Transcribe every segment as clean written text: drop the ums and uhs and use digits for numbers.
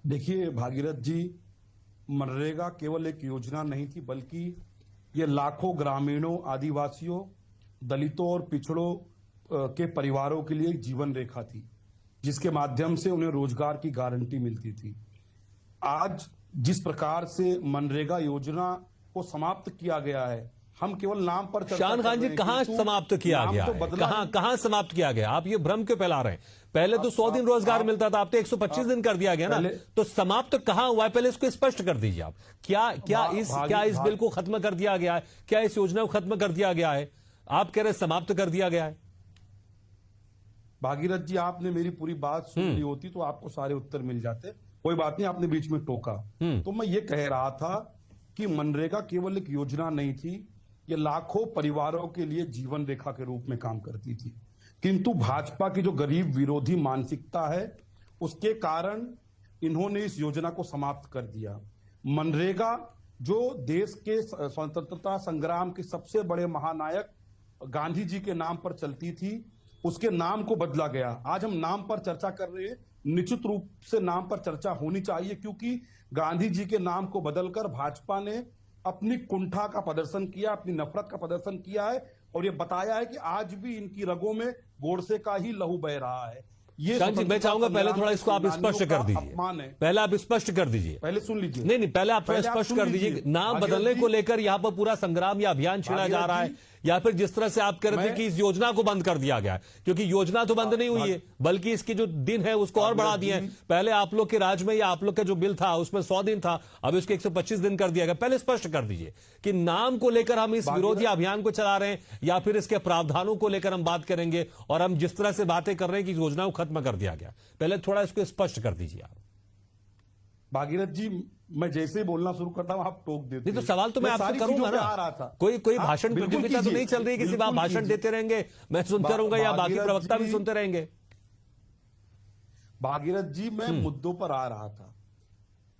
देखिए भागीरथ जी, मनरेगा केवल एक योजना नहीं थी, बल्कि ये लाखों ग्रामीणों, आदिवासियों, दलितों और पिछड़ों के परिवारों के लिए एक जीवन रेखा थी, जिसके माध्यम से उन्हें रोजगार की गारंटी मिलती थी। आज जिस प्रकार से मनरेगा योजना को समाप्त किया गया है, हम केवल नाम पर चर्चा शान कर खान जी, रहे हैं, कहां किंतु समाप्त किया नाम गया तो है? बदला कहां है। कहां समाप्त किया गया? आप ये भ्रम क्यों फैला रहे हैं? पहले तो 100 दिन रोजगार मिलता था, अब तो 125 दिन कर दिया गया ना। तो समाप्त कहां हुआ है, पहले इसको स्पष्ट कर दीजिए आप। क्या इस बिल को खत्म कर दिया गया है? क्या इस योजना को खत्म कर दिया गया है? आप कह रहे समाप्त कर दिया गया है। भागीरथ जी, आपने मेरी पूरी बात सुन ली होती तो आपको सारे उत्तर मिल जाते। कोई बात नहीं, आपने बीच में टोका। तो मैं ये कह रहा था कि मनरेगा केवल एक योजना नहीं थी, ये लाखों परिवारों के लिए जीवन रेखा के रूप में काम करती थी। किंतु भाजपा की जो गरीब विरोधी मानसिकता है, उसके कारण इन्होंने इस योजना को समाप्त कर दिया। मनरेगा जो देश के स्वतंत्रता संग्राम के सबसे बड़े महानायक गांधी जी के नाम पर चलती थी, उसके नाम को बदला गया। आज हम नाम पर चर्चा कर रहे हैं, निश्चित रूप से नाम पर चर्चा होनी चाहिए, क्योंकि गांधी जी के नाम को बदलकर भाजपा ने अपनी कुंठा का प्रदर्शन किया, अपनी नफरत का प्रदर्शन किया है और ये बताया है कि आज भी इनकी रगों में गोडसे का ही लहू बह रहा है। ये जी, मैं चाहूंगा पहले थोड़ा इसको आप स्पष्ट कर दीजिए। पहले आप स्पष्ट कर दीजिए। पहले सुन लीजिए। नहीं, पहले आप थोड़ा स्पष्ट कर दीजिए। नाम बदलने को लेकर यहां पर पूरा संग्राम या अभियान छेड़ा जा रहा है, या फिर जिस तरह से आप कह रहे थे कि इस योजना को बंद कर दिया गया है, क्योंकि योजना तो बंद नहीं हुई है, बल्कि इसकी जो दिन है उसको और बढ़ा दिए हैं। पहले आप लोग के राज में या आप लोग का जो बिल था उसमें 100 दिन था, अब इसको 125 दिन कर दिया गया। पहले स्पष्ट कर दीजिए कि नाम को लेकर हम इस विरोधी अभियान को चला रहे हैं, या फिर इसके प्रावधानों को लेकर हम बात करेंगे, और हम जिस तरह से बातें कर रहे हैं कि योजना को खत्म कर दिया गया। पहले थोड़ा इसको स्पष्ट कर दीजिए आप। भागीरथ जी, मैं जैसे ही बोलना शुरू करता हूं आप टोक देते। नहीं तो सवाल तो मैं आपसे करूंगा ना। कोई भाषण प्रतियोगिता तो नहीं चल रही कि सिर्फ आप भाषण देते रहेंगे, मैं सुनते रहूंगा, या बाकी प्रवक्ता भी सुनते रहेंगे? भागीरथ जी, मैं मुद्दों पर आ रहा था।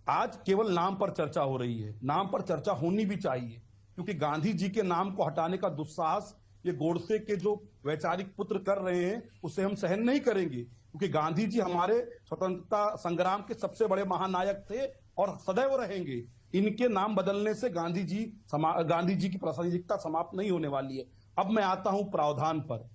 आज केवल नाम पर चर्चा हो रही है, नाम पर चर्चा होनी भी चाहिए, क्योंकि गांधी जी के नाम को हटाने का दुस्साहस ये गोडसे के जो वैचारिक पुत्र कर रहे हैं, उसे हम सहन नहीं करेंगे। क्योंकि गांधी जी हमारे स्वतंत्रता संग्राम के सबसे बड़े महानायक थे और सदैव रहेंगे। इनके नाम बदलने से गांधी जी की प्रासंगिकता समाप्त नहीं होने वाली है। अब मैं आता हूं प्रावधान पर।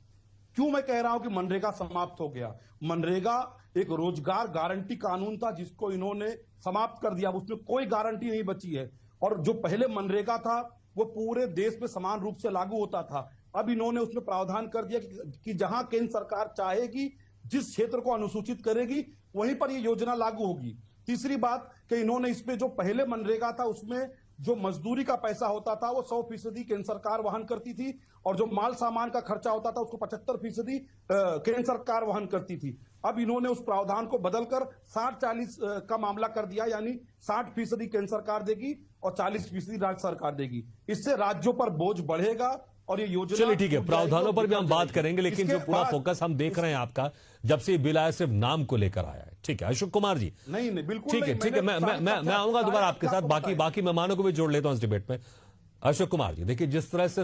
क्यों मैं कह रहा हूं कि मनरेगा समाप्त हो गया? मनरेगा एक रोजगार गारंटी कानून था, जिसको इन्होंने समाप्त कर दिया। उसमें कोई गारंटी नहीं बची है। और जो पहले मनरेगा था वो पूरे देश में समान रूप से लागू होता था। अब इन्होंने उसमें प्रावधान कर दिया कि जहां केंद्र सरकार चाहेगी, जिस क्षेत्र को अनुसूचित करेगी, वहीं पर यह योजना लागू होगी। तीसरी बात कि इन्होंने इसमें जो पहले मनरेगा था उसमें जो मजदूरी का पैसा होता था वो 100% केंद्र सरकार वहन करती थी, और जो माल सामान का खर्चा होता था उसको 75% केंद्र सरकार वहन करती थी। अब इन्होंने उस प्रावधान को बदलकर 60-40 का मामला कर दिया, यानी 60% केंद्र सरकार देगी और 40% राज्य सरकार देगी। इससे राज्यों पर बोझ बढ़ेगा और ये योजना। चलिए ठीक है, प्रावधानों पर भी हम बात करेंगे, लेकिन जो पूरा फोकस हम देख रहे हैं आपका, जब से बिल आया सिर्फ नाम को लेकर आया है। ठीक है अशोक कुमार जी। नहीं बिल्कुल ठीक है, मैं आऊंगा दोबारा आपके साथ, बाकी मेहमानों को भी जोड़ लेता हूं इस डिबेट में। अशोक कुमार जी, देखिए जिस तरह से